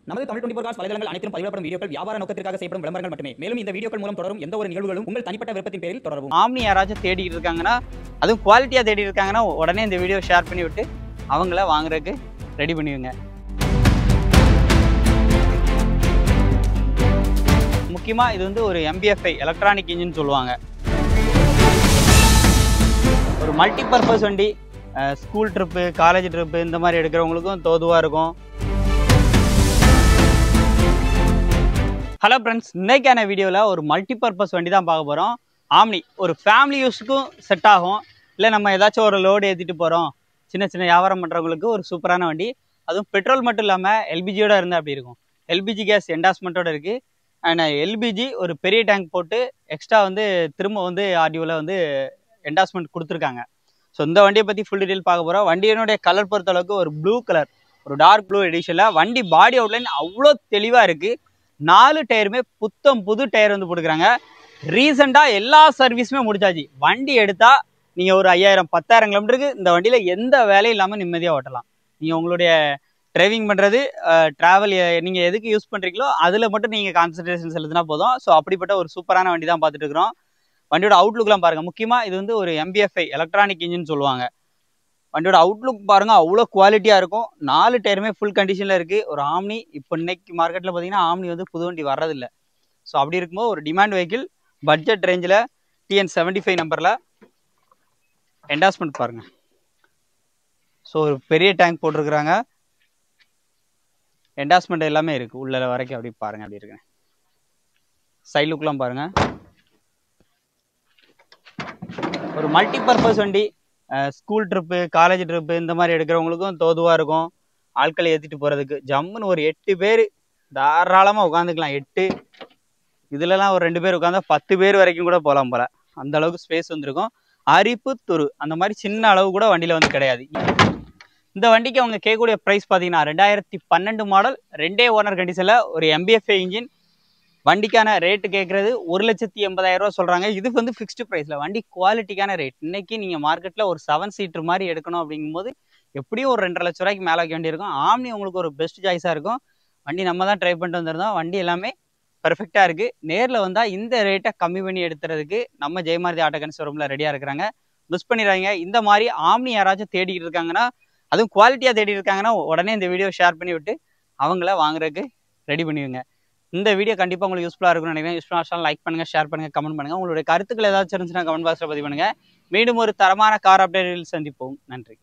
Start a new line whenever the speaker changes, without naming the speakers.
நமது தமிழ் 24 காஸ் வலைதளங்கள் அனைத்தும் பதிவிடப்படும் வீடியோக்கள் வியாபார நோக்கத்திற்காக செய்யப்படும் விளம்பரங்கள் மட்டுமே. மேலும் இந்த வீடியோக்கள் மூலம் தொடரும் எந்த ஒரு நிகழ்வுகளும் உங்கள் தனிப்பட்ட விருப்பத்தின் பேரில் தொடரவும்.
ஆம்னி யாராச்சும் தேடிட்டு இருக்காங்கன்னா, அதுவும் குவாலிட்டியாக தேடி இருக்காங்கன்னா உடனே இந்த வீடியோ ஷேர் பண்ணி விட்டு அவங்கள வாங்குறதுக்கு ரெடி பண்ணுவீங்க. முக்கியமாக இது வந்து ஒரு MBFI எலக்ட்ரானிக் இன்ஜின் சொல்லுவாங்க. ஒரு மல்டிபர்பஸ் வண்டி, ஸ்கூல் ட்ரிப்பு, காலேஜ் ட்ரிப்பு இந்த மாதிரி எடுக்கிறவங்களுக்கும் தோதுவாக இருக்கும். ஹலோ ஃப்ரெண்ட்ஸ், இன்னைக்கான வீடியோவில் ஒரு மல்டிபர்பஸ் வண்டி தான் பார்க்க போகிறோம். ஆம்னி ஒரு ஃபேமிலி யூஸுக்கும் செட் ஆகும். இல்லை நம்ம ஏதாச்சும் ஒரு லோடு ஏற்றிட்டு போகிறோம், சின்ன சின்ன வியாபாரம் பண்ணுறவங்களுக்கு ஒரு சூப்பரான வண்டி. அதுவும் பெட்ரோல் மட்டும் இல்லாமல் எல்பிஜியோடு இருந்தால் அப்படி இருக்கும். எல்பிஜி கேஸ் என்டாஸ்மெண்ட்டோடு இருக்குது. அண்ட் எல்பிஜி ஒரு பெரிய டேங்க் போட்டு எக்ஸ்ட்ரா வந்து திரும்ப வந்து ஆர்டிஓவில் வந்து என்டாஸ்மெண்ட் கொடுத்துருக்காங்க. ஸோ இந்த வண்டியை பற்றி ஃபுல் டீட்டெயில் பார்க்க போகிறோம். வண்டியினுடைய கலர் பொறுத்தளவுக்கு ஒரு ப்ளூ கலர், ஒரு டார்க் ப்ளூ எடிஷனில். வண்டி பாடி அவுட்லைன் அவ்வளோ தெளிவாக இருக்குது. 4 டயருமே புது டயர் வந்து போட்டுக்கிறாங்க. ரீசெண்டாக எல்லா சர்வீஸுமே முடிச்சாச்சு. வண்டி எடுத்தால் நீங்கள் ஒரு 5000-10,000 கிலோமீட்டருக்கு இந்த வண்டியில் எந்த வேலையும் இல்லாமல் நிம்மதியாக ஓட்டலாம். நீங்கள் உங்களுடைய டிரைவிங் பண்ணுறது, ட்ராவல் நீங்கள் எதுக்கு யூஸ் பண்ணுறீங்களோ அதில் மட்டும் நீங்கள் கான்சன்ட்ரேஷன் செலுத்தினா போதும். ஸோ அப்படிப்பட்ட ஒரு சூப்பரான வண்டி தான் பார்த்துட்டு இருக்கிறோம். வண்டியோட அவுட்லுக்லாம் பாருங்கள். முக்கியமாக இது வந்து ஒரு MBFI எலக்ட்ரானிக் இன்ஜின் சொல்லுவாங்க. வண்டியோட அவுட்லுக் பாருங்கள், அவ்வளோ குவாலிட்டியாக இருக்கும். 4 டயருமே ஃபுல் கண்டிஷனில் இருக்குது. ஒரு ஆம்னி இப்போ இன்னைக்கு மார்க்கெட்டில் பார்த்தீங்கன்னா ஆம்னி வந்து புது வண்டி வர்றதில்லை. ஸோ அப்படி இருக்கும்போது ஒரு டிமாண்ட் வெஹிக்கிள், பட்ஜெட் ரேஞ்சில், TN75 நம்பரில். என்டாஸ்மெண்ட் பாருங்கள். ஸோ ஒரு பெரிய டேங்க் போட்டிருக்கிறாங்க. என்டாஸ்மெண்ட் எல்லாமே இருக்குது உள்ள வரைக்கும். அப்படி பாருங்கள், அப்படி இருக்குங்க. சைட் லுக்லாம் பாருங்கள். ஒரு மல்டிபர்பஸ் வண்டி, ஸ்கூல் ட்ரிப்பு, காலேஜ் ட்ரிப்பு இந்த மாதிரி எடுக்கிறவங்களுக்கும் தோதுவாக இருக்கும். ஆட்களை ஏற்றிட்டு போகிறதுக்கு ஜம்முன்னு ஒரு 8 பேர் தாராளமாக உட்காந்துக்கலாம். 8 இதுலலாம் ஒரு 2 பேர் உட்காந்தா 10 பேர் வரைக்கும் கூட போகலாம் போல். அந்த அளவுக்கு ஸ்பேஸ் வந்துருக்கும். அரிப்பு துரு அந்த மாதிரி சின்ன அளவு கூட வண்டியில் வந்து கிடையாது. இந்த வண்டிக்கு அவங்க கேட்கக்கூடிய ப்ரைஸ் பார்த்தீங்கன்னா 2012 மாடல், 2 ஓனர் கண்டிஷனில், ஒரு MBFI இன்ஜின். வண்டிக்கான ரேட்டு கேட்குறது 1,80,000 ரூபா சொல்கிறாங்க. இது வந்து ஃபிக்ஸ்டு ப்ரைஸில். வண்டி குவாலிட்டிக்கான ரேட். இன்றைக்கி நீங்கள் மார்க்கெட்டில் ஒரு 7 சீட்டர் மாதிரி எடுக்கணும் அப்படிங்கும்போது எப்படியும் ஒரு 2.5 லட்ச ரூபாய்க்கு மேலே வைக்க வேண்டியிருக்கும். ஆம்னி உங்களுக்கு ஒரு பெஸ்ட் சாய்ஸாக இருக்கும். வண்டி நம்ம தான் ட்ரை பண்ணிட்டு வந்திருந்தோம். வண்டி எல்லாமே பெர்ஃபெக்டாக இருக்குது. நேரில் வந்தால் இந்த ரேட்டை கம்மி பண்ணி எடுத்துறதுக்கு நம்ம ஜெயமாரதி ஆட்டோ கன்ஸ் ஷோரூமில் ரெடியாக இருக்கிறாங்க. மிஸ் பண்ணிடுறாங்க. இந்த மாதிரி ஆம்னி யாராச்சும் தேடிக்கிட்டு இருக்காங்கன்னா, அதுவும் குவாலிட்டியாக தேடி இருக்காங்கன்னா உடனே இந்த வீடியோ ஷேர் பண்ணி விட்டு அவங்கள வாங்குறதுக்கு ரெடி பண்ணுவீங்க. இந்த வீடியோ கண்டிப்பாக உங்களுக்கு யூஸ்ஃபுல்லாக இருக்கும்னு நினைக்கிறேன். யூஸ்ஃபுல்லாக லைக் பண்ணுங்கள், ஷேர் பண்ணுங்கள், கமெண்ட் பண்ணுங்கள். உங்களுடைய கருத்துக்கள் ஏதாச்சும் இருந்துச்சுன்னா கமெண்ட் பாக்ஸில் பதிவு பண்ணுங்கள். மீண்டும் ஒரு தரமான கார் அப்டேட்டில் சந்திப்போம். நன்றி.